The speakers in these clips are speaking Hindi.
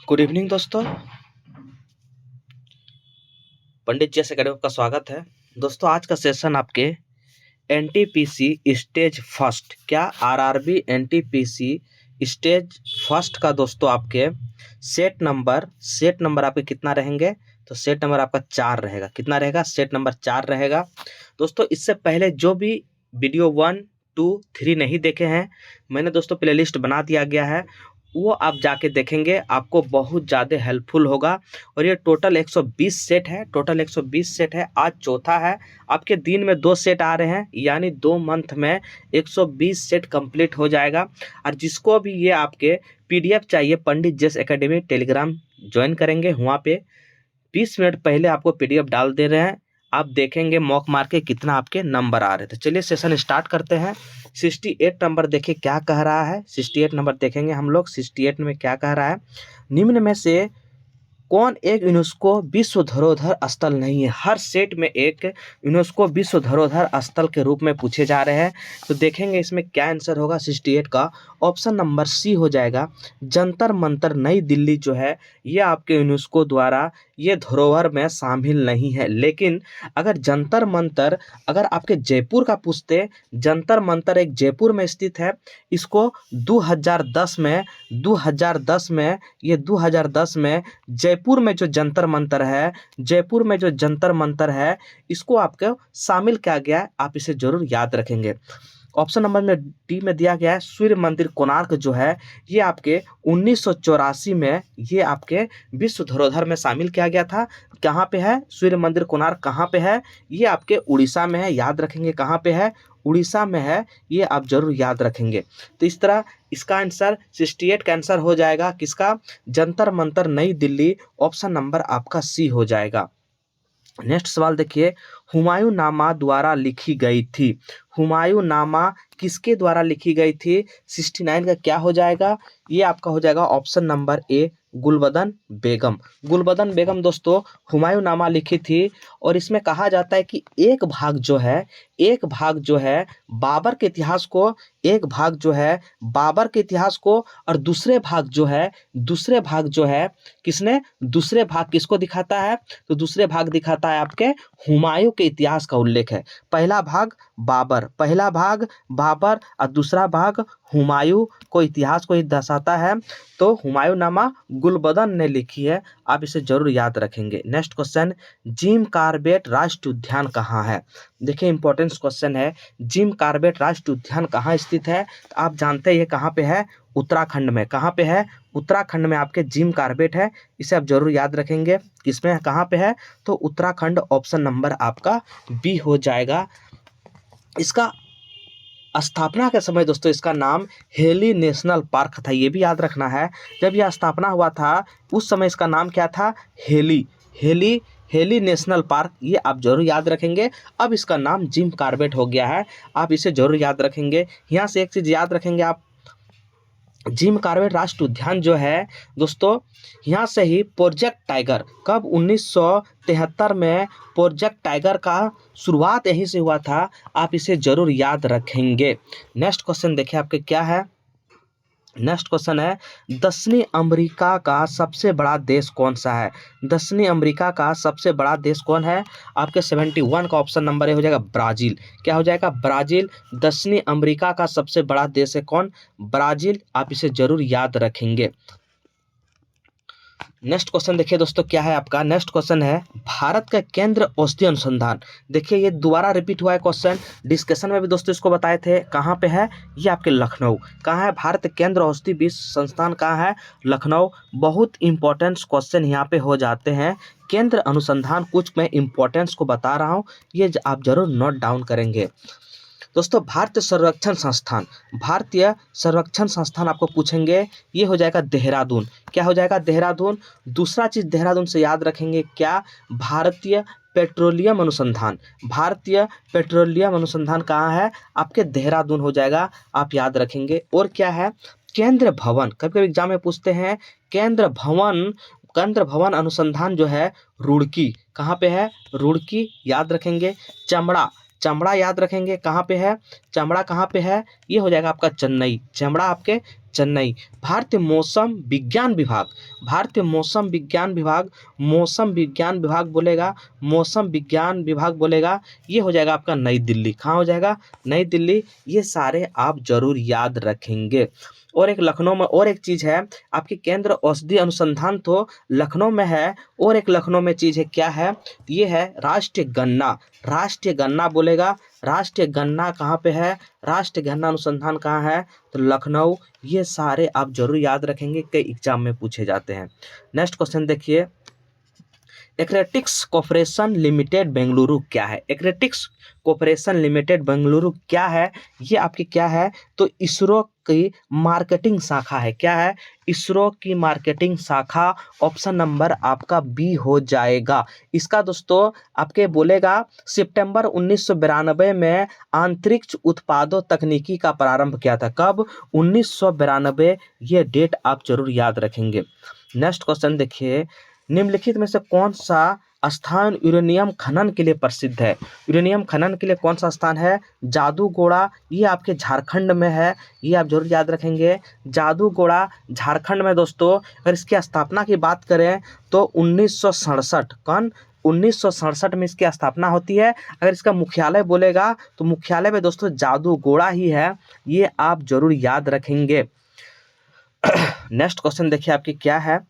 गुड इवनिंग दोस्तों, पंडित जी एकेडमी का स्वागत है। दोस्तों आज का सेशन आपके एनटीपीसी स्टेज फर्स्ट क्या आरआरबी एनटीपीसी स्टेज फर्स्ट का दोस्तों आपके सेट नंबर आपके कितना रहेंगे? तो सेट नंबर आपका 4 रहेगा। कितना रहेगा? सेट नंबर 4 रहेगा। दोस्तों इससे पहले जो भी वीडियो 1, 2, 3 नहीं देखे हैं, मैंने दोस्तों प्लेलिस्ट बना दिया गया है, वो आप जाके देखेंगे, आपको बहुत ज़्यादा हेल्पफुल होगा। और ये टोटल 120 सेट है, आज चौथा है। आपके दिन में 2 सेट आ रहे हैं, यानी 2 मंथ में 120 सेट कंप्लीट हो जाएगा। और जिसको भी ये आपके पीडीएफ चाहिए, पंडित जेस एकेडमी टेलीग्राम ज्वाइन करेंगे, वहाँ पे 20 मिनट पहले आपको पीडीएफ डाल दे रहे हैं। आप देखेंगे मॉक मार के कितना आपके नंबर आ रहे थे। चलिए सेशन स्टार्ट करते हैं। 68 नंबर देखिए क्या कह रहा है। 68 नंबर देखेंगे हम लोग। 68 में क्या कह रहा है? निम्न में से कौन एक यूनेस्को विश्व धरोहर स्थल नहीं है? हर सेट में एक यूनेस्को विश्व धरोहर स्थल के रूप में पूछे जा रहे हैं। तो देखेंगे इसमें क्या आंसर होगा। 68 का ऑप्शन नंबर सी हो जाएगा। जंतर मंतर नई दिल्ली जो है, ये आपके यूनेस्को द्वारा ये धरोहर में शामिल नहीं है। लेकिन अगर जंतर मंतर अगर आपके जयपुर का पूछते, जंतर मंतर एक जयपुर में स्थित है। इसको 2010 में ये 2010 में जयपुर में जो जंतर मंतर है, इसको आपको शामिल किया गया है। आप इसे जरूर याद रखेंगे। ऑप्शन नंबर में डी में दिया गया है सूर्य मंदिर कोणार्क जो है, ये आपके 1984 में ये आपके विश्व धरोहर में शामिल किया गया था। कहाँ पे है सूर्य मंदिर कोणार्क? कहाँ पे है? ये आपके उड़ीसा में है। याद रखेंगे कहाँ पे है? उड़ीसा में है। ये आप जरूर याद रखेंगे। तो इस तरह इसका आंसर 68 का आंसर हो जाएगा किसका? जंतर मंतर नई दिल्ली। ऑप्शन नंबर आपका सी हो जाएगा। नेक्स्ट सवाल देखिए, हुमायूं नामा द्वारा लिखी गई थी। हुमायूं नामा किसके द्वारा लिखी गई थी? 69 का क्या हो जाएगा? ये आपका हो जाएगा ऑप्शन नंबर ए, गुलबदन बेगम। गुलबदन बेगम दोस्तों हुमायूं नामा लिखी थी। और इसमें कहा जाता है कि एक भाग जो है बाबर के इतिहास को, और दूसरे भाग जो है किसने? दूसरे भाग किसको दिखाता है? तो दूसरे भाग दिखाता है आपके हुमायूं के इतिहास का उल्लेख है। पहला भाग बाबर और दूसरा भाग हुमायूं को इतिहास को ही दर्शाता है। तो हुमायूं नामा गुलबदन ने लिखी है। आप इसे जरूर याद रखेंगे। नेक्स्ट क्वेश्चन, जिम कॉर्बेट राष्ट्रीय उद्यान कहाँ है? देखिए इंपॉर्टेंट क्वेश्चन है। जिम कॉर्बेट राष्ट्रीय उद्यान कहाँ स्थित है? तो आप जानते हैं ये कहाँ पे है? उत्तराखंड में। कहाँ पे है? उत्तराखंड में आपके जिम कॉर्बेट है। इसे आप जरूर याद रखेंगे। किसमें कहाँ पे है? तो उत्तराखंड। ऑप्शन नंबर आपका बी हो जाएगा। इसका स्थापना के समय दोस्तों इसका नाम हेली नेशनल पार्क था। ये भी याद रखना है। जब यह स्थापना हुआ था उस समय इसका नाम क्या था? Heli national park. ये आप जरूर याद रखेंगे। अब इसका नाम जिम कॉर्बेट हो गया है। आप इसे जरूर याद रखेंगे। यहाँ से एक चीज़ याद रखेंगे आप, जिम कॉर्बेट राष्ट्रीय उद्यान जो है दोस्तों, यहाँ से ही प्रोजेक्ट टाइगर, कब? 1973 में प्रोजेक्ट टाइगर का शुरुआत यहीं से हुआ था। आप इसे जरूर याद रखेंगे। नेक्स्ट क्वेश्चन देखिए आपके क्या है। नेक्स्ट क्वेश्चन है, दक्षिणी अमेरिका का सबसे बड़ा देश कौन सा है? दक्षिणी अमेरिका का सबसे बड़ा देश कौन है? आपके 71 का ऑप्शन नंबर ए हो जाएगा ब्राज़ील। क्या हो जाएगा? ब्राज़ील। दक्षिणी अमेरिका का सबसे बड़ा देश है कौन? ब्राज़ील। आप इसे जरूर याद रखेंगे। नेक्स्ट क्वेश्चन देखिए दोस्तों क्या है आपका। नेक्स्ट क्वेश्चन है, भारत का केंद्र औषधि अनुसंधान। देखिए ये दोबारा रिपीट हुआ है क्वेश्चन। डिस्कशन में भी दोस्तों इसको बताए थे। कहाँ पे है? ये आपके लखनऊ। कहाँ है भारत केंद्र औषधि विश्व संस्थान? कहाँ है? लखनऊ। बहुत इंपॉर्टेंट क्वेश्चन यहाँ पे हो जाते हैं। केंद्र अनुसंधान कुछ मैं इंपॉर्टेंस को बता रहा हूँ, ये आप जरूर नोट डाउन करेंगे। दोस्तों भारतीय सर्वेक्षण संस्थान आपको पूछेंगे। ये हो जाएगा देहरादून। क्या हो जाएगा? देहरादून। दूसरा चीज देहरादून से याद रखेंगे क्या? भारतीय पेट्रोलियम अनुसंधान कहाँ है? आपके देहरादून हो जाएगा। आप याद रखेंगे। और क्या है? केंद्र भवन। कभी कभी एग्जाम में पूछते हैं। केंद्र भवन अनुसंधान जो है रुड़की। कहाँ पे है? रुड़की। याद रखेंगे। चमड़ा याद रखेंगे। कहाँ पे है? चमड़ा कहाँ पे है? ये हो जाएगा आपका चेन्नई। चमड़ा आपके चेन्नई। भारतीय मौसम विज्ञान विभाग, भारतीय मौसम विज्ञान विभाग, मौसम विज्ञान विभाग बोलेगा, मौसम विज्ञान विभाग बोलेगा, ये हो जाएगा आपका नई दिल्ली। कहाँ हो जाएगा? नई दिल्ली। ये सारे आप जरूर याद रखेंगे। और एक लखनऊ में और एक चीज़ है, आपकी केंद्र औषधि अनुसंधान तो लखनऊ में है, और एक लखनऊ में चीज़ है, क्या है? ये है राष्ट्रीय गन्ना। राष्ट्रीय गन्ना बोलेगा, राष्ट्रीय गन्ना कहाँ पे है? राष्ट्रीय गन्ना अनुसंधान कहाँ है? तो लखनऊ। ये सारे आप जरूर याद रखेंगे, कई एग्जाम में पूछे जाते हैं। नेक्स्ट क्वेश्चन देखिए, एक्रेटिक्स कॉर्पोरेशन लिमिटेड बेंगलुरु क्या है? एक्रेटिक्स कॉर्पोरेशन लिमिटेड बेंगलुरु क्या है? ये आपकी क्या है? तो इसरो की मार्केटिंग शाखा है। क्या है? इसरो की मार्केटिंग शाखा। ऑप्शन नंबर आपका बी हो जाएगा। इसका दोस्तों आपके बोलेगा सितंबर 1992 में अंतरिक्ष उत्पादों तकनीकी का प्रारंभ किया था। कब? 1992। ये डेट आप जरूर याद रखेंगे। नेक्स्ट क्वेश्चन देखिए, निम्नलिखित में से कौन सा स्थान यूरेनियम खनन के लिए प्रसिद्ध है? यूरेनियम खनन के लिए कौन सा स्थान है? जादूगोड़ा। ये आपके झारखंड में है, ये आप जरूर याद रखेंगे। जादूगोड़ा झारखंड में दोस्तों। अगर इसकी स्थापना की बात करें तो 1967 कौन? 1967 में इसकी स्थापना होती है। अगर इसका मुख्यालय बोलेगा तो मुख्यालय में दोस्तों जादूगोड़ा ही है, ये आप जरूर याद रखेंगे। नेक्स्ट क्वेश्चन देखिए आपकी क्या है,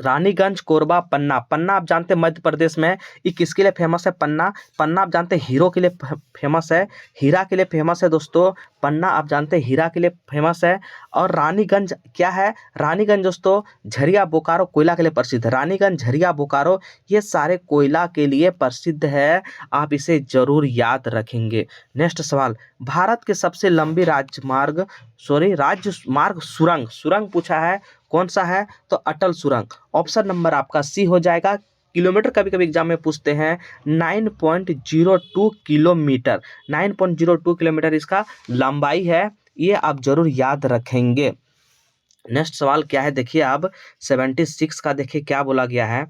रानीगंज, कोरबा, पन्ना। पन्ना आप जानते हैं मध्य प्रदेश में, ये किसके लिए फेमस है? पन्ना। पन्ना आप जानते हैं हीरो के लिए फेमस है, हीरा के लिए फेमस है दोस्तों। पन्ना आप जानते हैं हीरा के लिए फेमस है। और रानीगंज क्या है? रानीगंज दोस्तों झरिया बोकारो कोयला के लिए प्रसिद्ध है। रानीगंज, झरिया, बोकारो ये सारे कोयला के लिए प्रसिद्ध है, आप इसे जरूर याद रखेंगे। नेक्स्ट सवाल, भारत के सबसे लंबी राजमार्ग सुरंग, सुरंग पूछा है, कौन सा है? तो अटल सुरंग। ऑप्शन नंबर आपका सी हो जाएगा। किलोमीटर कभी कभी एग्जाम में पूछते हैं, 9.02 किलोमीटर, 9.02 किलोमीटर इसका लंबाई है, ये आप जरूर याद रखेंगे। नेक्स्ट सवाल क्या है देखिए, आप 76 का देखिए क्या बोला गया है,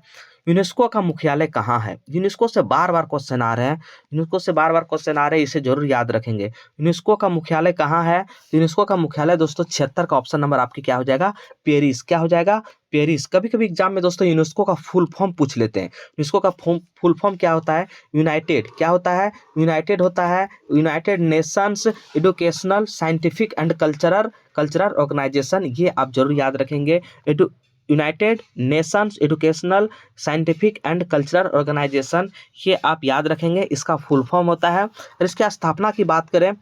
यूनेस्को का मुख्यालय कहाँ है? यूनेस्को से बार बार क्वेश्चन आ रहे हैं, यूनेस्को से बार बार क्वेश्चन आ रहे हैं, इसे जरूर याद रखेंगे। यूनेस्को का मुख्यालय कहाँ है? यूनेस्को का मुख्यालय दोस्तों 76 का ऑप्शन नंबर आपकी क्या हो जाएगा? पेरिस। क्या हो जाएगा? पेरिस। कभी कभी एग्जाम में दोस्तों यूनेस्को का फुल फॉर्म पूछ लेते हैं। यूनेस्को का फुल फॉर्म क्या होता है? यूनाइटेड। क्या होता है? यूनाइटेड होता है united nations educational scientific and cultural organisation, ये आप जरूर याद रखेंगे। United nations educational scientific and cultural organisation, ये आप याद रखेंगे, इसका फुल फॉर्म होता है। और इसकी स्थापना की बात करें,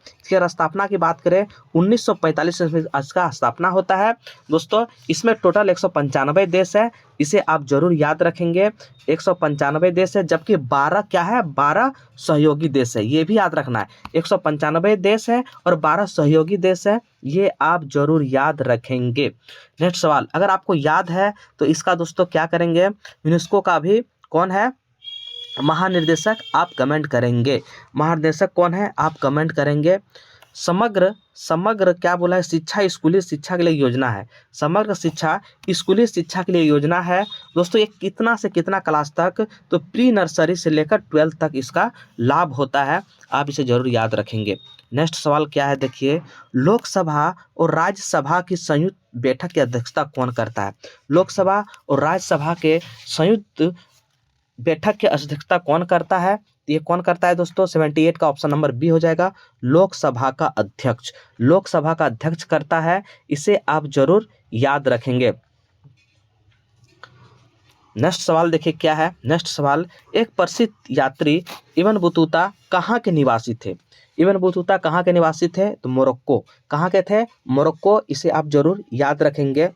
1945 में इसका स्थापना होता है दोस्तों। इसमें टोटल 195 देश है, इसे आप जरूर याद रखेंगे। 195 देश है, जबकि 12 क्या है? 12 सहयोगी देश है, ये भी याद रखना है। 195 देश है और 12 सहयोगी देश है, ये आप जरूर याद रखेंगे। नेक्स्ट सवाल, अगर आपको याद है तो इसका दोस्तों क्या करेंगे, यूनेस्को का भी कौन है महानिर्देशक, आप कमेंट करेंगे। महानिर्देशक कौन है आप कमेंट करेंगे। समग्र क्या बोला है? शिक्षा स्कूली शिक्षा के लिए योजना है। समग्र शिक्षा स्कूली शिक्षा के लिए योजना है दोस्तों। ये कितना से कितना क्लास तक? तो प्री नर्सरी से लेकर 12th तक इसका लाभ होता है, आप इसे जरूर याद रखेंगे। नेक्स्ट सवाल क्या है देखिए, लोकसभा और राज्यसभा की संयुक्त बैठक की अध्यक्षता कौन करता है? लोकसभा और राज्यसभा के संयुक्त बैठक की अध्यक्षता कौन करता है? ये कौन करता है दोस्तों? 78 का ऑप्शन नंबर बी हो जाएगा, लोकसभा का अध्यक्ष। लोकसभा का अध्यक्ष करता है, इसे आप जरूर याद रखेंगे। नेक्स्ट सवाल देखिए क्या है। नेक्स्ट सवाल, एक प्रसिद्ध यात्री इब्न बतूता कहाँ के निवासी थे? इब्न बतूता कहाँ के निवासी थे? तो मोरक्को। कहाँ के थे? मोरक्को, इसे आप जरूर याद रखेंगे।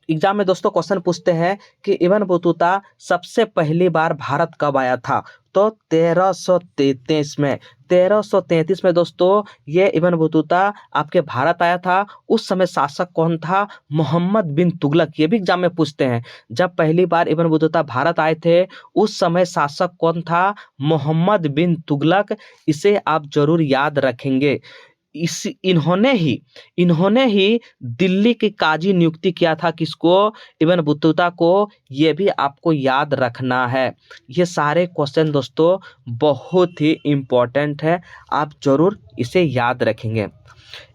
एग्जाम में दोस्तों क्वेश्चन पूछते हैं कि इब्न बतूता सबसे पहली बार भारत कब आया था? तो 1333 में दोस्तों ये इब्न बतूता आपके भारत आया था। उस समय शासक कौन था? मोहम्मद बिन तुगलक। ये भी एग्जाम में पूछते हैं, जब पहली बार इब्न बतूता भारत आए थे उस समय शासक कौन था? मोहम्मद बिन तुगलक, इसे आप जरूर याद रखेंगे। इन्होंने ही दिल्ली की काजी नियुक्ति किया था, किसको? इब्न बतूता को, ये भी आपको याद रखना है। ये सारे क्वेश्चन दोस्तों बहुत ही इम्पोर्टेंट है, आप जरूर इसे याद रखेंगे।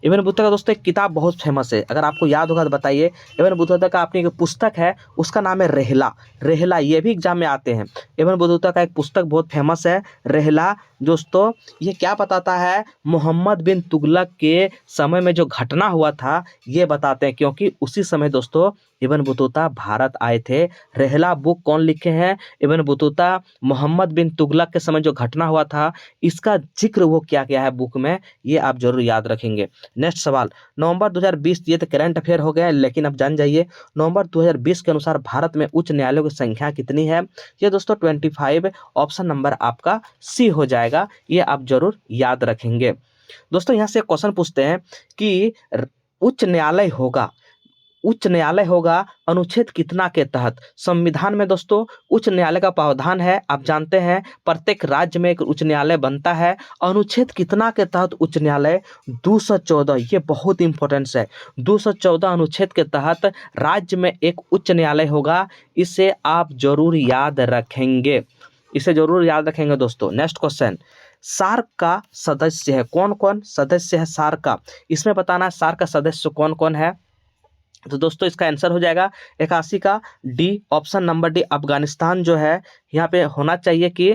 इब्न बतूता का दोस्तों एक किताब बहुत फेमस है, अगर आपको याद होगा तो बताइए। इब्न बतूता का अपनी एक पुस्तक है, उसका नाम है रेहला। रेहला ये भी एग्जाम में आते हैं। इब्न बतूता का एक पुस्तक बहुत फेमस है, रेहला। दोस्तों ये क्या बताता है, मोहम्मद बिन तुगलक के समय में जो घटना हुआ था ये बताते हैं, क्योंकि उसी समय दोस्तों इब्न बतूता भारत आए थे। रेहला बुक कौन लिखे हैं, इब्न बतूता। मोहम्मद बिन तुगलक के समय जो घटना हुआ था इसका जिक्र वो क्या क्या है बुक में, ये आप जरूर याद रखेंगे। नेक्स्ट सवाल, नवंबर 2020, ये तो करंट अफेयर हो गया, लेकिन अब जान जाइए नवंबर 2020 के अनुसार भारत में उच्च न्यायालयों की संख्या कितनी है। ये दोस्तों 25, ऑप्शन नंबर आपका सी हो जाएगा, ये आप जरूर याद रखेंगे। दोस्तों यहाँ से क्वेश्चन पूछते हैं कि उच्च न्यायालय होगा, उच्च न्यायालय होगा अनुच्छेद कितना के तहत। संविधान में दोस्तों उच्च न्यायालय का प्रावधान है, आप जानते हैं प्रत्येक राज्य में एक उच्च न्यायालय बनता है। अनुच्छेद कितना के तहत उच्च न्यायालय, 214, ये बहुत इंपॉर्टेंस है। 214 अनुच्छेद के तहत राज्य में एक उच्च न्यायालय होगा, इसे आप जरूर याद रखेंगे, इसे जरूर याद रखेंगे दोस्तों। नेक्स्ट क्वेश्चन, सार्क का सदस्य है कौन कौन, सदस्य है सार्क का, इसमें बताना है सार्क का सदस्य कौन कौन है। तो दोस्तों इसका आंसर हो जाएगा 81 का D, option number D, Afghanistan जो है यहाँ पे होना चाहिए कि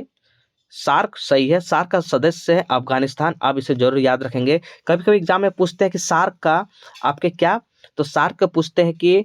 सार्क सही है, सार्क का सदस्य है अफगानिस्तान, आप इसे जरूर याद रखेंगे। कभी कभी एग्जाम में पूछते हैं कि सार्क का आपके क्या, तो सार्क का पूछते हैं कि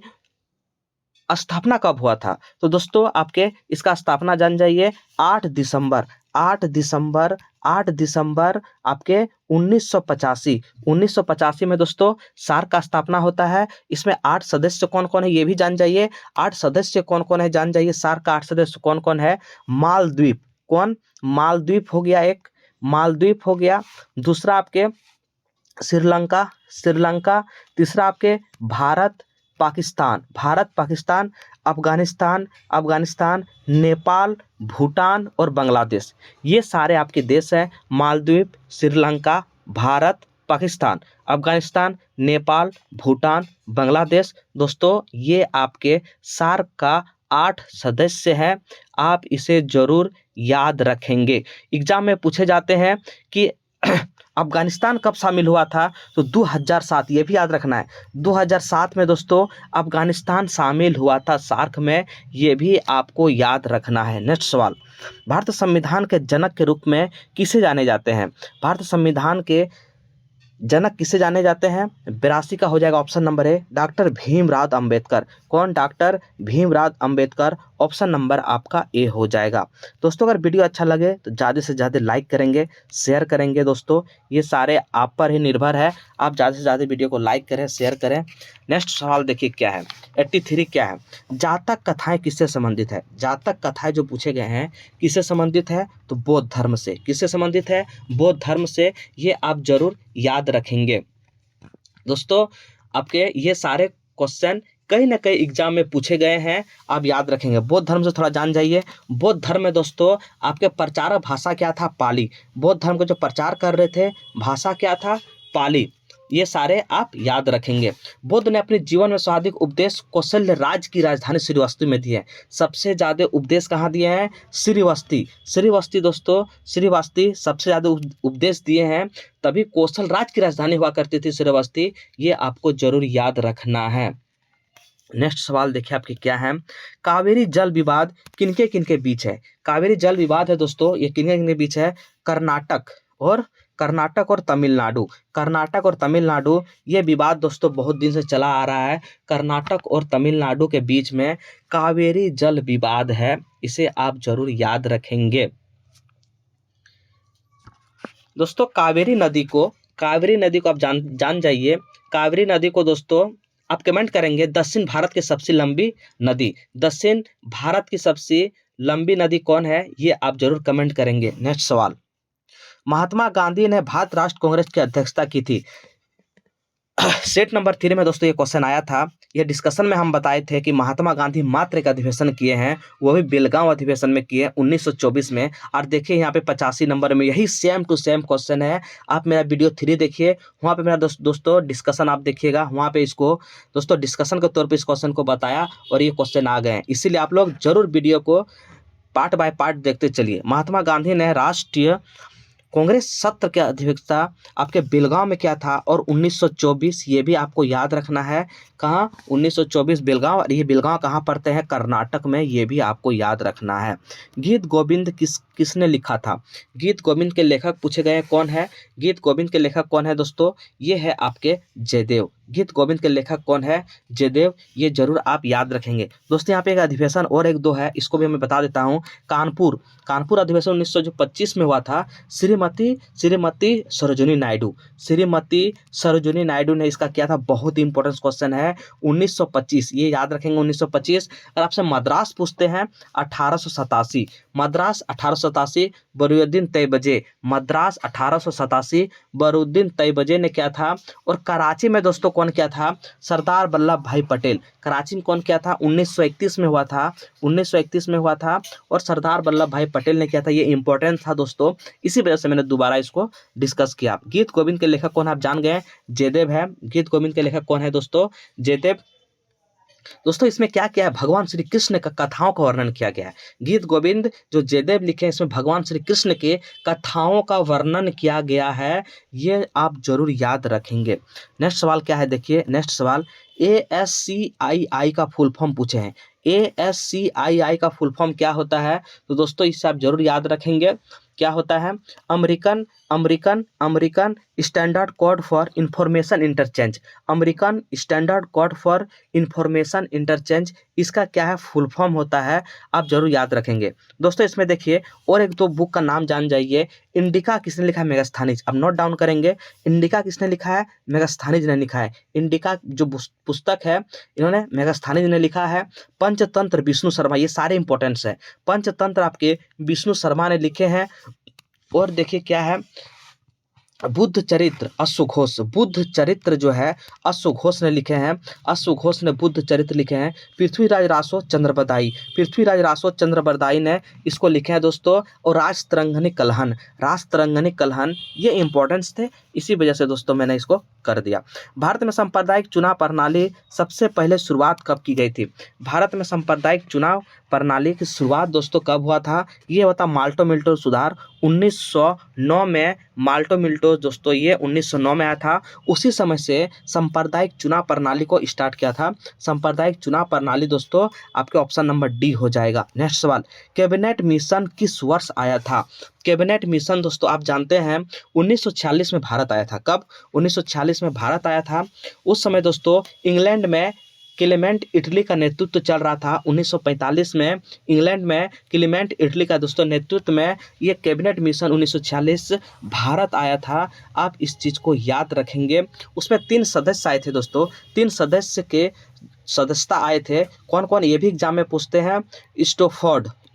स्थापना कब हुआ था। तो दोस्तों आपके इसका स्थापना जान जाइए 8 दिसंबर, 8 दिसंबर, 8 दिसंबर आपके 1985, 1985 में दोस्तों सार्क का स्थापना होता है। इसमें 8 सदस्य कौन कौन है ये भी जान जाइए, 8 सदस्य कौन कौन है जान जाइए। सार्क का 8 सदस्य कौन कौन है, मालद्वीप, कौन, मालद्वीप हो गया एक, मालद्वीप हो गया। दूसरा आपके श्रीलंका, श्रीलंका। तीसरा आपके भारत पाकिस्तान, भारत पाकिस्तान। अफगानिस्तान, अफगानिस्तान। नेपाल, भूटान और बांग्लादेश, ये सारे आपके देश हैं। मालदीव, श्रीलंका, भारत पाकिस्तान, अफगानिस्तान, नेपाल, भूटान, बांग्लादेश। दोस्तों ये आपके सार्क का 8 सदस्य हैं, आप इसे जरूर याद रखेंगे। एग्जाम में पूछे जाते हैं कि अफगानिस्तान कब शामिल हुआ था, तो 2007, ये भी याद रखना है। 2007 में दोस्तों अफगानिस्तान शामिल हुआ था सार्क में, ये भी आपको याद रखना है। नेक्स्ट सवाल, भारत संविधान के जनक के रूप में किसे जाने जाते हैं, भारत संविधान के जनक किसे जाने जाते हैं। 82 का हो जाएगा option number A, doctor Bhimrao Ambedkar. कौन, doctor Bhimrao Ambedkar, option number आपका ए हो जाएगा। दोस्तों अगर वीडियो अच्छा लगे तो ज़्यादा से ज़्यादा लाइक करेंगे, शेयर करेंगे। दोस्तों ये सारे आप पर ही निर्भर है, आप ज़्यादा से ज़्यादा वीडियो को लाइक करें, शेयर करें। नेक्स्ट सवाल देखिए क्या है, 83 क्या है, जातक कथाएं किससे संबंधित है। जातक कथाएं जो पूछे गए हैं किससे संबंधित है, तो बौद्ध धर्म से। किससे संबंधित है, बौद्ध धर्म से, ये आप जरूर याद रखेंगे। दोस्तों आपके ये सारे क्वेश्चन कहीं ना कहीं एग्जाम में पूछे गए हैं, आप याद रखेंगे। बौद्ध धर्म से थोड़ा जान जाइए। बौद्ध धर्म में दोस्तों आपके प्रचारक भाषा क्या था, पाली। बौद्ध धर्म को जो प्रचार कर रहे थे भाषा क्या था, पाली। ये सारे आप याद रखेंगे। बुद्ध ने अपने जीवन में सर्वाधिक उपदेश कौशल्य राज्य की राजधानी श्रीवस्ती में दिए हैं। सबसे ज़्यादा उपदेश कहाँ दिए हैं, श्रीवस्ती। श्रीवस्ती दोस्तों, श्रीवस्ती सबसे ज़्यादा उपदेश दिए हैं, तभी कौशल राज्य की राजधानी हुआ करती थी श्रीवस्ती, ये आपको जरूर याद रखना है। नेक्स्ट सवाल देखिए आपके क्या है, कावेरी जल विवाद किनके किनके बीच है। कावेरी जल विवाद है दोस्तों, ये किनके किनके बीच है, कर्नाटक और तमिलनाडु। कर्नाटक और तमिलनाडु, ये विवाद दोस्तों बहुत दिन से चला आ रहा है। कर्नाटक और तमिलनाडु के बीच में कावेरी जल विवाद है, इसे आप जरूर याद रखेंगे। दोस्तों कावेरी नदी को आप जान जाइए। कावेरी नदी को दोस्तों आप कमेंट करेंगे, दक्षिण भारत की सबसे लंबी नदी, दक्षिण भारत की सबसे लंबी नदी कौन है, ये आप जरूर कमेंट करेंगे। नेक्स्ट सवाल, महात्मा गांधी ने भारत राष्ट्र कांग्रेस की अध्यक्षता की थी। सेट नंबर 3 में दोस्तों ये क्वेश्चन आया था। ये डिस्कशन में हम बताए थे कि महात्मा गांधी मात्र एक अधिवेशन किए हैं, वो भी बेलगांव अधिवेशन में किए 1924 में। और देखिए यहाँ पे 85 नंबर में यही सेम टू सेम क्वेश्चन है। आप मेरा वीडियो 3 देखिए, वहाँ पे मेरा दोस्तों डिस्कशन आप देखिएगा, वहाँ पे इसको दोस्तों डिस्कशन के तौर पर इस क्वेश्चन को बताया और ये क्वेश्चन आ गए। इसीलिए आप लोग जरूर वीडियो को पार्ट बाय पार्ट देखते चलिए। महात्मा गांधी ने राष्ट्रीय कांग्रेस सत्र की अध्यक्षता आपके बेलगांव में क्या था, और 1924 ये भी आपको याद रखना है। कहाँ? 1924 बेलगांव, और ये बेलगांव कहाँ पड़ते हैं? कर्नाटक में, ये भी आपको याद रखना है। गीत गोविंद किसने लिखा था? गीत गोविंद के लेखक पूछे गए कौन है? गीत गोविंद के लेखक कौन है दोस्तों? ये है आपके जयदेव। गीत गोविंद के लेखक कौन है? जयदेव। ये जरूर आप याद रखेंगे दोस्तों। यहाँ पे एक अधिवेशन और एक दो है, इसको भी मैं बता देता हूँ। कानपुर अधिवेशन 1925 में हुआ था। श्रीमती सरोजिनी नायडू ने इसका किया था। बहुत ही इंपॉर्टेंट क्वेश्चन है। 1925, ये याद रखेंगे 1925। अगर आपसे मद्रास पूछते हैं 1887, मद्रास 1887 बरुद्दीन तैयबजे, मद्रास 1887 बरुद्दीन तैयबजे ने किया था। और कराची में दोस्तों कौन किया था? सरदार वल्लभ भाई पटेल। कराची में कौन किया था? 1931 में हुआ था, 1931 में हुआ था, और सरदार वल्लभ भाई पटेल ने किया था। ये इंपॉर्टेंट था दोस्तों, इसी वजह से मैंने दोबारा इसको डिस्कस किया। गीत गोविंद के लेखक कौन आप जान गए? जयदेव है। गीत गोविंद के लेखक कौन है दोस्तों? जयदेव। दोस्तों इसमें क्या क्या है? भगवान श्री कृष्ण का कथाओं का वर्णन किया गया है। गीत गोविंद जो जयदेव लिखे हैं, इसमें भगवान श्री कृष्ण के कथाओं का वर्णन किया गया है। ये आप जरूर याद रखेंगे। नेक्स्ट सवाल क्या है? देखिए नेक्स्ट सवाल, ASCII का फुल फॉर्म पूछे हैं। ASCII का फुल फॉर्म क्या होता है? तो दोस्तों इससे आप जरूर याद रखेंगे। क्या होता है? American standard code for information interchange. American standard code for information interchange, इसका क्या है? फुल फॉर्म होता है। आप जरूर याद रखेंगे दोस्तों। इसमें देखिए और एक दो बुक का नाम जान जाइए। इंडिका किसने लिखा है? मेगास्थनीज। अब नोट डाउन करेंगे। इंडिका किसने लिखा है? मेगास्थनीज ने लिखा है। इंडिका जो पुस्तक है, इन्होंने मेगास्थनीज ने लिखा है। पंचतंत्र विष्णु शर्मा, ये सारे इंपॉर्टेंट्स है। पंचतंत्र आपके विष्णु शर्मा ने लिखे हैं। और देखिए क्या है? बुद्ध चरित्र अश्वघोष, बुद्ध चरित्र जो है अश्वघोष ने लिखे हैं। अश्वघोष ने बुद्ध चरित्र लिखे हैं। पृथ्वीराज रासो चंद्रबरदाई ने इसको लिखे हैं दोस्तों। और राजतरंगिणी कलहन, ये इंपॉर्टेंस थे, इसी वजह से दोस्तों मैंने इसको कर दिया। भारत में सांप्रदायिक चुनाव प्रणाली सबसे पहले शुरुआत कब की गई थी? भारत में सांप्रदायिक चुनाव प्रणाली की शुरुआत दोस्तों कब हुआ था? ये हुआ था माल्टो मिल्टो सुधार 1909 में। माल्टो मिल्टो दोस्तों ये 1909 में आया था। उसी समय से सांप्रदायिक चुनाव प्रणाली को स्टार्ट किया था। सांप्रदायिक चुनाव प्रणाली दोस्तों आपके ऑप्शन नंबर डी हो जाएगा। नेक्स्ट सवाल, कैबिनेट मिशन किस वर्ष आया था? कैबिनेट मिशन दोस्तों आप जानते हैं 1946 में भारत आया था। कब? 1946 में भारत आया था। उस समय दोस्तों इंग्लैंड में क्लेमेंट इटली का नेतृत्व चल रहा था। 1945 में इंग्लैंड में क्लेमेंट इटली का दोस्तों नेतृत्व में ये कैबिनेट मिशन 1946 भारत आया था। आप इस चीज़ को याद रखेंगे। उसमें 3 सदस्य आए थे दोस्तों। 3 सदस्य के सदस्यता आए थे। कौन कौन? ये भी एग्जाम में पूछते हैं।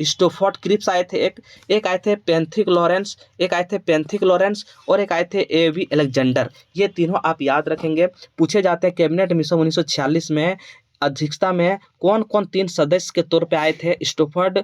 स्टोफोर्ड क्रिप्स आए थे, एक आए थे पेंथिक लॉरेंस, और एक आए थे एवी अलेक्जेंडर। ये तीनों आप याद रखेंगे, पूछे जाते हैं। कैबिनेट मिशन 1946 में अध्यक्षता में कौन कौन 3 सदस्य के तौर पे आए थे? स्टोफोर्ड,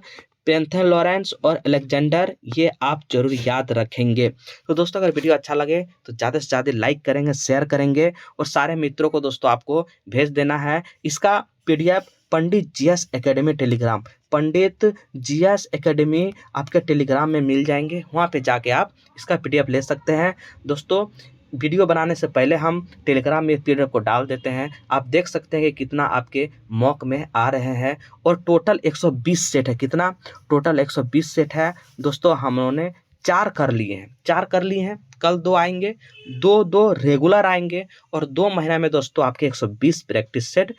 पेंथन लॉरेंस और अलेक्जेंडर, ये आप जरूर याद रखेंगे। तो दोस्तों अगर वीडियो अच्छा लगे तो ज़्यादा से ज़्यादा लाइक करेंगे, शेयर करेंगे, और सारे मित्रों को दोस्तों आपको भेज देना है। इसका PDF पंडित GS एकेडमी टेलीग्राम, पंडित GS एकेडमी आपके टेलीग्राम में मिल जाएंगे। वहाँ पे जाके आप इसका PDF ले सकते हैं। दोस्तों वीडियो बनाने से पहले हम टेलीग्राम में PDF को डाल देते हैं। आप देख सकते हैं कि कितना आपके मॉक में आ रहे हैं। और टोटल 120 सेट है। कितना? टोटल 120 सेट है दोस्तों। हम लोगों ने 4 कर लिए हैं। कल 2 आएंगे, 2 रेगुलर आएंगे, और 2 महीना में दोस्तों आपके 120 प्रैक्टिस सेट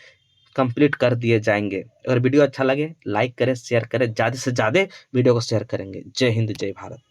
कंप्लीट कर दिए जाएंगे। अगर वीडियो अच्छा लगे लाइक करें, शेयर करें, ज़्यादा से ज़्यादा वीडियो को शेयर करेंगे। जय हिंद, जय भारत।